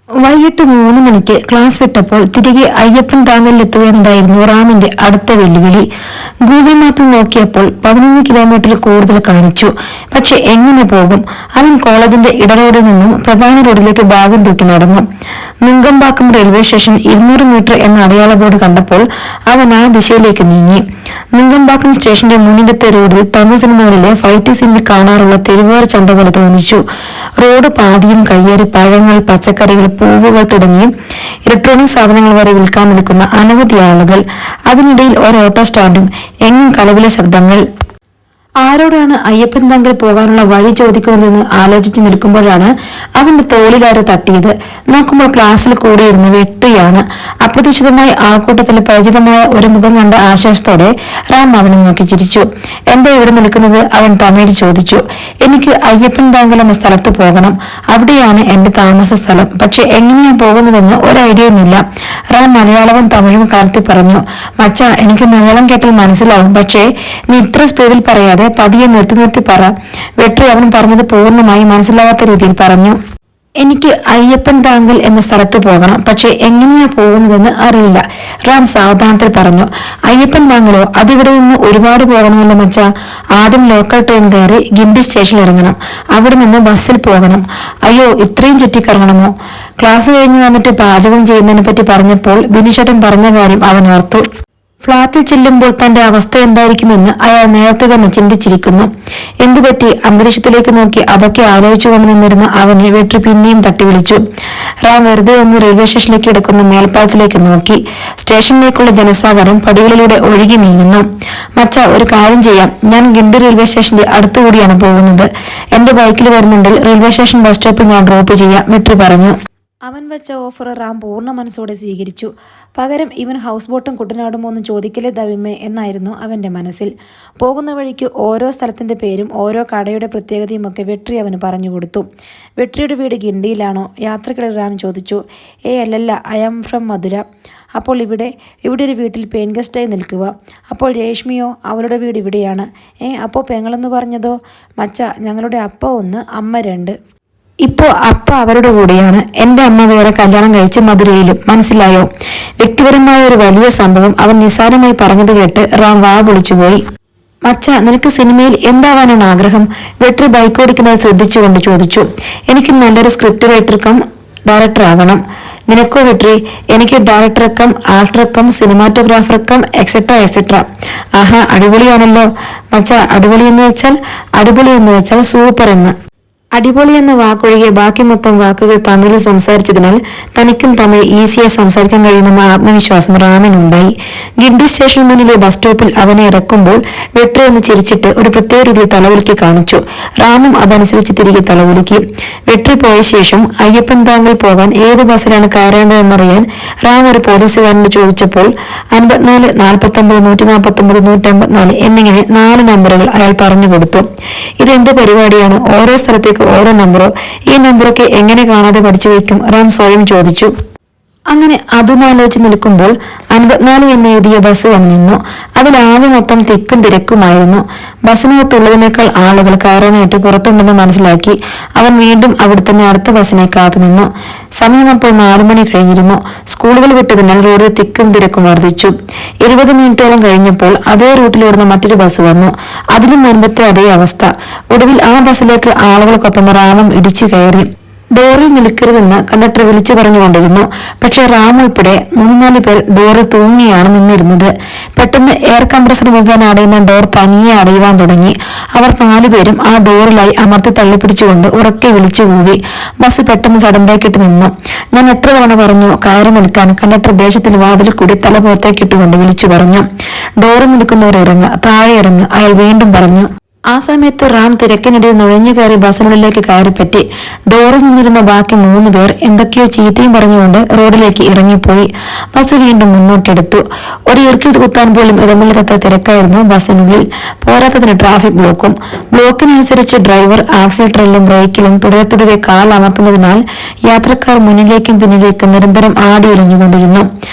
വൈകിട്ട് 3 മണിക്ക് ക്ലാസ് വിട്ടപ്പോൾ തിരികെ അയ്യപ്പൻ താങ്കലിലെത്തുക എന്നതായിരുന്നു റാമിന്റെ അടുത്ത വെല്ലുവിളി. ഗൂഗിൾ മാപ്പിൽ നോക്കിയപ്പോൾ 15 കിലോമീറ്റർ കൂടുതൽ കാണിച്ചു. പക്ഷെ എങ്ങനെ പോകും? അവൻ കോളേജിന്റെ ഇടറോഡിൽ നിന്നും പ്രധാന റോഡിലേക്ക് ഭാഗം തൂക്കി നടന്നു. നുങ്കമ്പാക്കം റെയിൽവേ സ്റ്റേഷൻ 200 മീറ്റർ എന്ന അടയാള ബോർഡ് കണ്ടപ്പോൾ അവൻ ആ ദിശയിലേക്ക് നീങ്ങി. നുങ്കമ്പാക്കം സ്റ്റേഷന്റെ മുന്നിലത്തെ റോഡിൽ തമിഴ് സിനിമകളിലെ ഫൈറ്റ് സീനിൽ കാണാറുള്ള തെരുവോര ചന്ത പോലെ തോന്നിച്ചു. റോഡ് പാതിയും കയ്യേറി പഴങ്ങൾ, പച്ചക്കറികൾ, പൂവുകൾ തുടങ്ങി ഇലക്ട്രോണിക് സാധനങ്ങൾ വരെ വിൽക്കാൻ നിൽക്കുന്ന അനവധി ആളുകൾ. അതിനിടയിൽ ഒരു ഓട്ടോ സ്റ്റാൻഡും, എങ്ങും കലവിലെ ശബ്ദങ്ങൾ. ആരോടാണ് അയ്യപ്പൻ താങ്കൽ പോകാനുള്ള വഴി ചോദിക്കുന്നതെന്ന് ആലോചിച്ച് നിൽക്കുമ്പോഴാണ് അവന്റെ തോളിലാരോ തട്ടിയത്. നോക്കുമ്പോൾ ക്ലാസ്സിൽ കൂടിയിരുന്ന വെട്ടിയാണ്. അപ്രതീക്ഷിതമായി ആൾക്കൂട്ടത്തിൽ പരിചിതമായ ഒരു മുഖം കണ്ട ആശ്വാസത്തോടെ റാം അവനെ നോക്കി ചിരിച്ചു. എന്താ ഇവിടെ നിൽക്കുന്നത്? അവൻ തമിഴിൽ ചോദിച്ചു. എനിക്ക് അയ്യപ്പൻ താങ്കൽ എന്ന സ്ഥലത്ത് പോകണം. അവിടെയാണ് എന്റെ താമസ സ്ഥലം. പക്ഷെ എങ്ങനെയാ പോകുന്നതെന്ന് ഒരു ഐഡിയയുമില്ല. റാം മലയാളവും തമിഴും കലർത്തി പറഞ്ഞു. മച്ച, എനിക്ക് മലയാളം കേട്ടാൽ മനസ്സിലാവും. പക്ഷേ നീ ഇത്ര സ്പീഡിൽ പറയാതെ പതിയെ നിർത്തി പറ. വെട്രി അവൻ പറഞ്ഞത് പൂർണ്ണമായി മനസ്സിലാവാത്ത രീതിയിൽ പറഞ്ഞു. എനിക്ക് അയ്യപ്പൻ താങ്കൽ എന്ന സ്ഥലത്ത് പോകണം. പക്ഷെ എങ്ങനെയാ പോകുന്നതെന്ന് അറിയില്ല, റാം സാവധാനത്തിൽ പറഞ്ഞു. അയ്യപ്പൻ താങ്കലോ? അതിവിടെ നിന്ന് ഒരുപാട് പോകണമല്ലോ മച്ച. ആദ്യം ലോക്കൽ ട്രെയിൻ കയറി ഗിണ്ടി സ്റ്റേഷനിൽ ഇറങ്ങണം. അവിടെ നിന്ന് ബസ്സിൽ പോകണം. അയ്യോ, ഇത്രയും ചുറ്റിക്കറങ്ങണമോ? ക്ലാസ് കഴിഞ്ഞ് വന്നിട്ട് പാചകം ചെയ്യുന്നതിനെ പറ്റി പറഞ്ഞപ്പോൾ ബിനിഷേട്ടൻ പറഞ്ഞ കാര്യം അവൻ ഓർത്തു. ഫ്ളാറ്റിൽ ചെല്ലുമ്പോൾ തന്റെ അവസ്ഥ എന്തായിരിക്കുമെന്ന് അയാൾ നേരത്തെ തന്നെ ചിന്തിച്ചിരിക്കുന്നു. എന്തുപറ്റി? അന്തരീക്ഷത്തിലേക്ക് നോക്കി അതൊക്കെ ആലോചിച്ചുകൊണ്ട് നിന്നിരുന്ന അവനെ വെട്രി പിന്നെയും തട്ടി വിളിച്ചു. റാം വെറുതെ ഒന്ന് റെയിൽവേ സ്റ്റേഷനിലേക്ക് കിടക്കുന്ന മേൽപ്പാലത്തിലേക്ക് നോക്കി. സ്റ്റേഷനിലേക്കുള്ള ജനസാഗരം പടികളിലൂടെ ഒഴുകി നീങ്ങുന്നു. മച്ച, ഒരു കാര്യം ചെയ്യാം. ഞാൻ ഗിണ്ടി റെയിൽവേ സ്റ്റേഷന്റെ അടുത്തുകൂടിയാണ് പോകുന്നത്. എന്റെ ബൈക്കിൽ വരുന്നുണ്ടെങ്കിൽ റെയിൽവേ സ്റ്റേഷൻ ബസ് സ്റ്റോപ്പിൽ ഞാൻ ഡ്രോപ്പ് ചെയ്യാം, വെട്രി പറഞ്ഞു. അവൻ വെച്ച ഓഫർ റാം പൂർണ്ണ മനസ്സോടെ സ്വീകരിച്ചു. പകരം ഇവൻ ഹൗസ് ബോട്ടും കുട്ടനാടുമോ ഒന്നും ചോദിക്കലേ ദവിമേ എന്നായിരുന്നു അവന്റെ മനസ്സിൽ. പോകുന്ന വഴിക്ക് ഓരോ സ്ഥലത്തിന്റെ പേരും ഓരോ കടയുടെ പ്രത്യേകതയും ഒക്കെ വെട്രി അവന് പറഞ്ഞു കൊടുത്തു. വെട്രിയുടെ വീട് ഗിണ്ടിയിലാണോ? യാത്രക്കിടെ റാം ചോദിച്ചു. അല്ലല്ല, ഐ ആം ഫ്രം മധുര. അപ്പോൾ ഇവിടെ ഒരു വീട്ടിൽ പെയിൻ ഗസ്റ്റായി നിൽക്കുക. അപ്പോൾ രേഷ്മിയോ? അവളുടെ വീട് ഇവിടെയാണ്. അപ്പോൾ പെങ്ങളെന്ന് പറഞ്ഞതോ? മച്ച, ഞങ്ങളുടെ അപ്പ 1, അമ്മ 2. ഇപ്പോ അപ്പ അവരുടെ കൂടെയാണ്. എന്റെ അമ്മ വേറെ കല്യാണം കഴിച്ച് മധുരയിലും. മനസ്സിലായോ? വ്യക്തിപരമായ ഒരു വലിയ സംഭവം അവൻ നിസ്സാരമായി പറഞ്ഞത് കേട്ട് റാം വാ പൊളിച്ചുപോയി. മച്ച, നിനക്ക് സിനിമയിൽ എന്താവാനാണ് ആഗ്രഹം? വെട്രി ബൈക്ക് ഓടിക്കുന്നത് ശ്രദ്ധിച്ചുകൊണ്ട് ചോദിച്ചു. എനിക്ക് നല്ലൊരു സ്ക്രിപ്റ്റ് റൈറ്റർ കം ഡയറക്ടർ ആവണം. നിനക്കോ വെട്രി? എനിക്ക് director cum actor cum cinematographer cum etcetera etcetera. ആഹാ, അടിപൊളിയാണല്ലോ മച്ച. അടിപൊളി എന്ന് വെച്ചാൽ സൂപ്പർ എന്ന്. അടിപൊളി എന്ന വാക്കൊഴികെ ബാക്കി മൊത്തം വാക്കുകൾ തമിഴിൽ സംസാരിച്ചതിനാൽ തനിക്കും തമിഴ് ഈസിയായി സംസാരിക്കാൻ കഴിയുമെന്ന ആത്മവിശ്വാസം റാമിനുണ്ടായി. ഗിണ്ടി സ്റ്റേഷൻ മുന്നിലെ ബസ് സ്റ്റോപ്പിൽ അവനെ ഇറക്കുമ്പോൾ വെട്രി ഒന്ന് ചിരിച്ചിട്ട് ഒരു പ്രത്യേക രീതിയിൽ തലകുലുക്കി കാണിച്ചു. റാമും അതനുസരിച്ച് തിരികെ തലകുലുക്കി. വെട്രി പോയ ശേഷം അയ്യപ്പൻ താങ്കൽ പോകാൻ ഏത് ബസ്സിലാണ് കയറേണ്ടതെന്നറിയാൻ റാം ഒരു പോലീസുകാരനോട് ചോദിച്ചപ്പോൾ 54, 49, 149, 154 എന്നിങ്ങനെ 4 നമ്പറുകൾ അയാൾ പറഞ്ഞു കൊടുത്തു. ഇതെന്ത് പരിപാടിയാണ്? ഓരോ സ്ഥലത്തേക്ക് ഓരോ നമ്പറോ? ഈ നമ്പറൊക്കെ എങ്ങനെ കാണാതെ പഠിച്ചു വയ്ക്കും? റാം സ്വയം ചോദിച്ചു. അങ്ങനെ അതുമാലോചിച്ച് നിൽക്കുമ്പോൾ 54 എന്നെഴുതിയ ബസ് വന്നു നിന്നു. അതിലാകെ മൊത്തം തിക്കും തിരക്കുമായിരുന്നു. ബസ്സിനകത്തുള്ളതിനേക്കാൾ ആളുകൾ കയറാനായിട്ട് പുറത്തുണ്ടെന്ന് മനസ്സിലാക്കി അവൻ വീണ്ടും അവിടെ തന്നെ അടുത്ത ബസ്സിനെ കാത്തുനിന്നു. സമയം അപ്പോൾ 4 മണി കഴിഞ്ഞിരുന്നു. സ്കൂളുകൾ വിട്ടതിനാൽ റോഡിൽ തിക്കും തിരക്കും വർദ്ധിച്ചു. 20 മിനിറ്റോളം കഴിഞ്ഞപ്പോൾ അതേ റൂട്ടിലോടുന്ന മറ്റൊരു ബസ് വന്നു. അതിനും മുൻപത്തെ അതേ അവസ്ഥ. ഒടുവിൽ ആ ബസ്സിലേക്ക് ആളുകൾക്കൊപ്പം റാമും ഇടിച്ചു കയറി. ഡോറിൽ നിൽക്കരുതെന്ന് കണ്ടക്ടർ വിളിച്ചു പറഞ്ഞുകൊണ്ടിരുന്നു. പക്ഷെ റാം ഉൾപ്പെടെ 3-4 പേർ ഡോറിൽ തൂങ്ങിയാണ് നിന്നിരുന്നത്. പെട്ടെന്ന് എയർ കംപ്രസർ മുഖേന അടയുന്ന ഡോർ തനിയെ അടയുവാൻ തുടങ്ങി. അവർ 4 പേരും ആ ഡോറിലായി അമർത്തി തള്ളിപ്പിടിച്ചുകൊണ്ട് ഉറക്കെ വിളിച്ചു കൂവി. ബസ് പെട്ടെന്ന് സഡൻബാക്കിട്ട് നിന്നു. ഞാൻ എത്ര തവണ പറഞ്ഞു കയറി നിൽക്കാൻ? കണ്ടക്ടർ ദേശത്തിൽ വാതിൽ കൂടി തല പുറത്തേക്കിട്ടുകൊണ്ട് വിളിച്ചു പറഞ്ഞു. ഡോറിൽ നിൽക്കുന്നവർ ഇറങ്ങുക, താഴെ ഇറങ്ങുക, അയാൾ വീണ്ടും പറഞ്ഞു. ആ സമയത്ത് റാം തിരക്കിനിടയിൽ നുഴഞ്ഞു കയറി ബസ്സിനുള്ളിലേക്ക് കയറിപ്പറ്റി. ഡോറിൽ നിന്നിരുന്ന ബാക്കി 3 പേർ എന്തൊക്കെയോ ചീത്തയും പറഞ്ഞുകൊണ്ട് റോഡിലേക്ക് ഇറങ്ങിപ്പോയി. ബസ് വീണ്ടും മുന്നോട്ടെടുത്തു. ഒരു ഇറുക്കിൽ കുത്താൻ പോലും ഇടമില്ലാത്ത തിരക്കായിരുന്നു ബസ്സിനുള്ളിൽ. പോരാത്തതിന് ട്രാഫിക് ബ്ലോക്കും. ബ്ലോക്കിനനുസരിച്ച് ഡ്രൈവർ ആക്സിലേറ്ററിലും ബ്രേക്കിലും തുടരെ കാൽ അമർത്തുന്നതിനാൽ യാത്രക്കാർ മുന്നിലേക്കും പിന്നിലേക്കും നിരന്തരം ആടി ഉലഞ്ഞുകൊണ്ടിരുന്നു.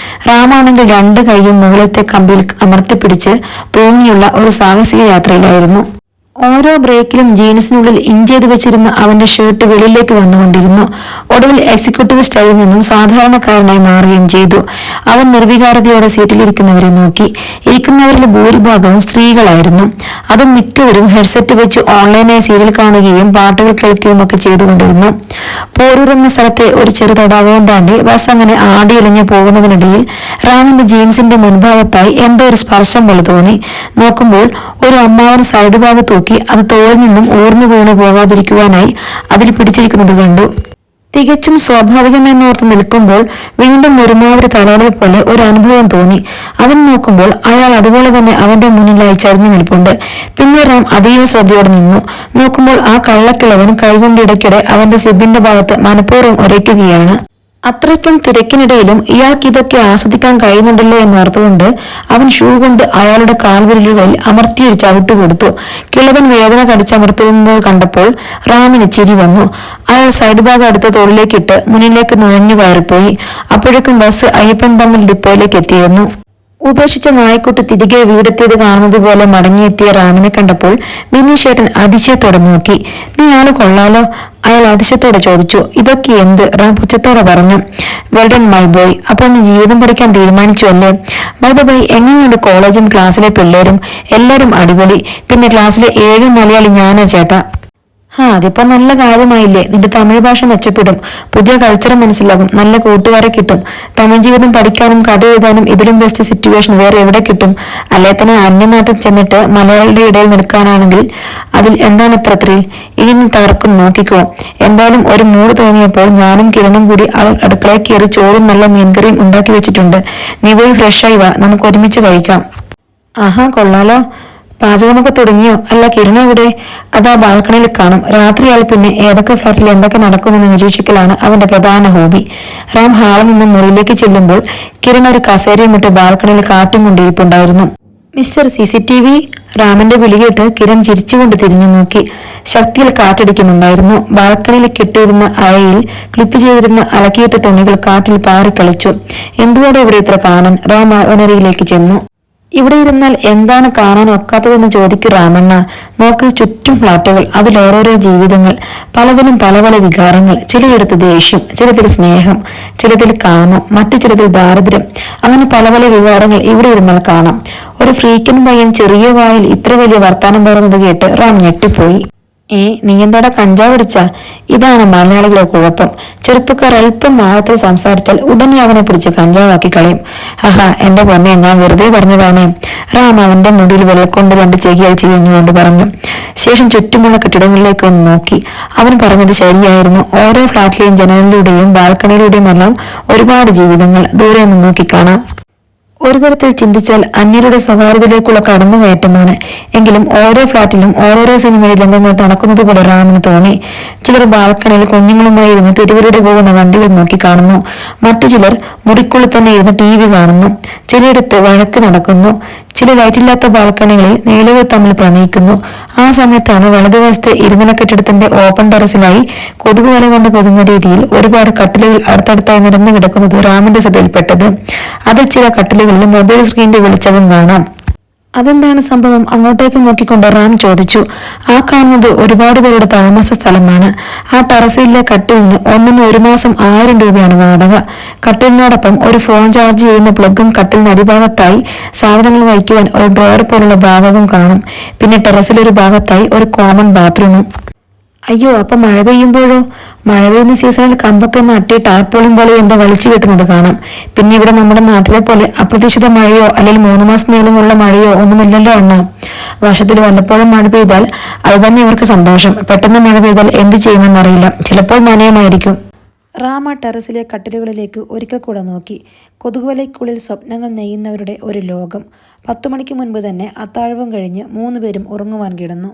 റാമാണെങ്കിൽ 2 കൈയും മുകളിലത്തെ കമ്പിൽ അമർത്തിപ്പിടിച്ച് തൂങ്ങിയുള്ള ഒരു സാഹസിക യാത്രയിലായിരുന്നു. ഓരോ ബ്രേക്കിലും ജീൻസിനുള്ളിൽ ഇൻ ചെയ്ത് വെച്ചിരുന്ന അവന്റെ ഷർട്ട് വെളിയിലേക്ക് വന്നുകൊണ്ടിരുന്നു. ഒടുവിൽ എക്സിക്യൂട്ടീവ് സ്റ്റൈലിൽ നിന്നും സാധാരണക്കാരനായി മാറുകയും ചെയ്തു. അവൻ നിർവികാരതയോടെ സീറ്റിലിരിക്കുന്നവരെ നോക്കി. ഇരിക്കുന്നവരിൽ ഭൂരിഭാഗവും സ്ത്രീകളായിരുന്നു. അതും മിക്കവരും ഹെഡ്സെറ്റ് വെച്ച് ഓൺലൈനായി സീരിയൽ കാണുകയും പാട്ടുകൾ കേൾക്കുകയും ഒക്കെ ചെയ്തുകൊണ്ടിരുന്നു. പോരൂർ എന്ന സ്ഥലത്തെ ഒരു ചെറു തടാകവും താണ്ടി ബസ് അങ്ങനെ ആടിയിലഞ്ഞു പോകുന്നതിനിടയിൽ റാമിന്റെ ജീൻസിന്റെ മുൻഭാഗത്തായി എന്തോ ഒരു സ്പർശം പോലെ തോന്നി. നോക്കുമ്പോൾ ഒരു അമ്മാവൻ സൈഡ് ഭാഗത്ത് അത് തോളിൽ നിന്നും ഊർന്നു വീണു പോകാതിരിക്കുവാനായി അതിൽ പിടിച്ചിരിക്കുന്നത് കണ്ടു. തികച്ചും സ്വാഭാവികമെന്നോർത്ത് നിൽക്കുമ്പോൾ വീണ്ടും ഒരുമാതിരി തലവണൽ പോലെ ഒരു അനുഭവം തോന്നി. അവൻ നോക്കുമ്പോൾ അയാൾ അതുപോലെ തന്നെ അവന്റെ മുന്നിലായി ചരിഞ്ഞു നിൽപ്പുണ്ട്. പിന്നെ റാം അതീവ ശ്രദ്ധയോടെ നിന്നു. നോക്കുമ്പോൾ ആ കള്ളക്കിളവൻ കൈകൊണ്ട് ഇടയ്ക്കിടെ അവന്റെ സിബിന്റെ ഭാഗത്ത് മനഃപൂർവ്വം ഉരയ്ക്കുകയാണ്. അത്രയ്ക്കും തിരക്കിനിടയിലും ഇയാൾക്ക് ഇതൊക്കെ ആസ്വദിക്കാൻ കഴിയുന്നുണ്ടല്ലോ എന്നോർത്തുകൊണ്ട് അവൻ ഷൂ കൊണ്ട് അയാളുടെ കാൽവിരലുകളിൽ അമർത്തിയൊരു ചവിട്ട് കൊടുത്തു. കിളവൻ വേദന കടിച്ചമർത്തുന്നത് കണ്ടപ്പോൾ റാമിന് ചിരി വന്നു. അയാൾ സൈഡ് ഭാഗം അടുത്ത തോളിലേക്കിട്ട് മുന്നിലേക്ക് നുഴഞ്ഞു കയറിപ്പോയി. അപ്പോഴേക്കും ബസ് അയ്യപ്പൻ തമ്മിൽ ഡിപ്പോയിലേക്ക് എത്തിയിരുന്നു. ഉപേക്ഷിച്ച നായ്ക്കുട്ടി തിരികെ വീടെത്തിയത് കാണുന്നത് പോലെ മടങ്ങിയെത്തിയ റാമിനെ കണ്ടപ്പോൾ വിനീഷേട്ടൻ അതിശയത്തോടെ നോക്കി. നീ ആള് കൊള്ളാലോ, അയാൾ അതിശയത്തോടെ ചോദിച്ചു. ഇതൊക്കെ എന്ത്? റാം പുച്ഛത്തോടെ പറഞ്ഞു. വെൽ ഡൺ മൈ ബോയ്, അപ്പോൾ നീ ജീവിതം പഠിക്കാൻ തീരുമാനിച്ചു അല്ലേ? ബൈ ദ ബൈ, എങ്ങനെയുണ്ട് കോളേജും ക്ലാസ്സിലെ പിള്ളേരും? എല്ലാരും അടിപൊളി. പിന്നെ ക്ലാസ്സിലെ 7 മലയാളി ഞാനാ ചേട്ടാ. അതിപ്പോ നല്ല കാര്യമായില്ലേ? നിന്റെ തമിഴ് ഭാഷ മെച്ചപ്പെടും, പുതിയ കൾച്ചർ മനസ്സിലാകും, നല്ല കൂട്ടുകാരെ കിട്ടും. തമിഴ് ജീവിതം പഠിക്കാനും കഥ എഴുതാനും ഇതിലും ബെസ്റ്റ് സിറ്റുവേഷൻ വേറെ എവിടെ കിട്ടും? അല്ലേ തന്നെ അന്യനാട്ടിൽ ചെന്നിട്ട് മലയാളിയുടെ ഇടയിൽ നിൽക്കാനാണെങ്കിൽ അതിൽ എന്താണ് ഇത്ര ത്രിൽ? ഇനി നീ തകർക്കും, നോക്കിക്കോ. എന്തായാലും ഒരു മൂഡ് തോന്നിയപ്പോൾ ഞാനും കിരണും കൂടി അടുക്കളയിൽ കയറി ചോറും നല്ല മീൻകറിയും ഉണ്ടാക്കി വെച്ചിട്ടുണ്ട്. നീ പോയി ഫ്രഷായി വാ, നമുക്ക് ഒരുമിച്ച് കഴിക്കാം. ആഹാ, കൊള്ളാലോ. പാചകമൊക്കെ തുടങ്ങിയോ? അല്ല, കിരണ ഇവിടെ? അതാ ബാൽക്കണിയിൽ കാണും. രാത്രിയാൽ പിന്നെ ഏതൊക്കെ ഫ്ലാറ്റിൽ എന്തൊക്കെ നടക്കുമെന്ന് നിരീക്ഷിക്കലാണ് അവന്റെ പ്രധാന ഹോബി. റാം ഹാളിൽ നിന്നും മുറിയിലേക്ക് ചെല്ലുമ്പോൾ കിരണ ഒരു കസേരയും ഇട്ട് ബാൽക്കണിയിൽ കാറ്റും കൊണ്ടിരിപ്പുണ്ടായിരുന്നു. മിസ്റ്റർ CCTV, റാമിന്റെ വിളി കേട്ട് കിരൺ ചിരിച്ചുകൊണ്ട് തിരിഞ്ഞു നോക്കി. ശക്തിയിൽ കാറ്റടിക്കുന്നുണ്ടായിരുന്നു. ബാൽക്കണിയിൽ കെട്ടിയിരുന്ന അയയിൽ ക്ലിപ്പ് ചെയ്തിരുന്ന അലക്കിയിട്ട തുണികൾ കാറ്റിൽ പാറിക്കളിച്ചു. എന്തുകൊണ്ടാണ് ഇവിടെ ഇത്ര കാണാൻ? റാം അവനരിയിലേക്ക് ചെന്നു. ഇവിടെ ഇരുന്നാൽ എന്താണ് കാണാൻ ഒക്കാത്തതെന്ന് ചോദിക്കൂ രാമണ്ണ. നോക്ക്, ചുറ്റും ഫ്ലാറ്റുകൾ, അതിലോരോരോ ജീവിതങ്ങൾ, പലതിലും പല പല വികാരങ്ങൾ. ചിലയിടത്ത് ദേഷ്യം, ചിലതിൽ സ്നേഹം, ചിലതിൽ കാമം, മറ്റു ചിലതിൽ ദാരിദ്ര്യം. അങ്ങനെ പല പല വികാരങ്ങൾ ഇവിടെ ഇരുന്നാൽ കാണാം. ഒരു ഫ്രീക്കൻ പയ്യൻ ചെറിയ വായിൽ ഇത്ര വലിയ വർത്താനം പറയുന്നത് കേട്ട് റാം ഞെട്ടിപ്പോയി. നീ എന്താടാ കഞ്ചാവ് അടിച്ച? ഇതാണ് മലയാളികളുടെ കുഴപ്പം. ചെറുപ്പക്കാർ അല്പം ആഴത്തിൽ സംസാരിച്ചാൽ ഉടനെ അവനെ പിടിച്ച് കഞ്ചാവാക്കി കളയും. എന്റെ പൊന്നെ, ഞാൻ വെറുതെ പറഞ്ഞതാണേ. റാം അവന്റെ മുടിയിൽ വെള്ളക്കൊണ്ട് 2 ചെകിയാൽ ചെയ്യുന്നുകൊണ്ട് പറഞ്ഞു. ശേഷം ചുറ്റുമുള്ള കെട്ടിടങ്ങളിലേക്ക് ഒന്ന് നോക്കി. അവൻ പറഞ്ഞത് ശരിയായിരുന്നു. ഓരോ ഫ്ളാറ്റിലെയും ജനലിലൂടെയും ബാൽക്കണിയിലൂടെയും എല്ലാം ഒരുപാട് ജീവിതങ്ങൾ ദൂരെ നിന്ന് നോക്കി കാണാം. ഒരു തരത്തിൽ ചിന്തിച്ചാൽ അന്യരുടെ സ്വകാര്യതയിലേക്കുള്ള കടന്നുകയറ്റമാണ്. എങ്കിലും ഓരോ ഫ്ളാറ്റിലും ഓരോരോ സിനിമയിൽ രംഗങ്ങൾ നടക്കുന്നത് പോലെ റാമിന് തോന്നി. ചിലർ ബാൽക്കണിയിൽ കുഞ്ഞുങ്ങളുമായി ഇരുന്ന് തെരുവിലൂടെ പോകുന്ന വണ്ടികൾ നോക്കി കാണുന്നു. മറ്റു ചിലർ മുറിക്കുള്ളിൽ തന്നെ ഇരുന്ന് TV കാണുന്നു. ചിലയിടത്ത് വഴക്ക് നടക്കുന്നു. ചില ലൈറ്റില്ലാത്ത ബാൽക്കണികളിൽ നീളുകൾ തമ്മിൽ പ്രണയിക്കുന്നു. ആ സമയത്താണ് വലതുവശത്തെ ഇരുനില കെട്ടിടത്തിന്റെ ഓപ്പൺ ടെറസിലായി കൊതുക് വല കൊണ്ട് പൊതുന്ന രീതിയിൽ ഒരുപാട് കട്ടിലുകൾ അടുത്തടുത്തായി നിരന്നു കിടക്കുന്നത് റാമിന്റെ ശ്രദ്ധയിൽപ്പെട്ടത്. അതിൽ ചില കട്ടിലുകളിൽ മൊബൈൽ സ്ക്രീനിന്റെ വെളിച്ചവും കാണാം. അതെന്താണ് സംഭവം? അങ്ങോട്ടേക്ക് നോക്കിക്കൊണ്ട് റാം ചോദിച്ചു. ആ കാണുന്നത് ഒരുപാട് പേരുടെ താമസ സ്ഥലമാണ്. ആ ടെറസിലെ കട്ടിലിന് ഒന്നിന് 1 മാസം 1000 രൂപയാണ് വാടക. കട്ടിലിനോടൊപ്പം ഒരു ഫോൺ ചാർജ് ചെയ്യുന്ന പ്ലഗും കട്ടിലിന് അടിഭാഗത്തായി സാധനങ്ങൾ വയ്ക്കുവാൻ ഒരു ഡ്രോയർ പോലുള്ള ഭാഗവും കാണും. പിന്നെ ടെറസിലൊരു ഭാഗത്തായി ഒരു കോമൺ ബാത്റൂമും. അയ്യോ, അപ്പൊ മഴ പെയ്യുമ്പോഴോ? മഴ പെയ്യുന്ന സീസണിൽ കമ്പൊക്കെ നട്ടി ടാർപോളിൻ പോലെ എന്തോ വലിച്ചു കെട്ടുന്നത് കാണാം. പിന്നെ ഇവിടെ നമ്മുടെ നാട്ടിലെ പോലെ അപ്രതീക്ഷിത മഴയോ അല്ലെങ്കിൽ 3 മാസം നീളമുള്ള മഴയോ ഒന്നുമില്ലല്ലോ അണ്ണ. വർഷത്തിൽ വല്ലപ്പോഴും മഴ പെയ്താൽ അത് തന്നെ ഇവർക്ക് സന്തോഷം. പെട്ടെന്ന് മഴ പെയ്താൽ എന്ത് ചെയ്യുമെന്നറിയില്ല, ചിലപ്പോൾ നനയുമായിരിക്കും. റാമ ടെറസിലെ കട്ടിലുകളിലേക്ക് ഒരിക്കൽ കൂടെ നോക്കി. കൊതുകുവലയ്ക്കുള്ളിൽ സ്വപ്നങ്ങൾ നെയ്യുന്നവരുടെ ഒരു ലോകം. 10 മണിക്ക് മുൻപ് തന്നെ അത്താഴവും കഴിഞ്ഞ് 3 പേരും ഉറങ്ങുവാൻ കിടന്നു.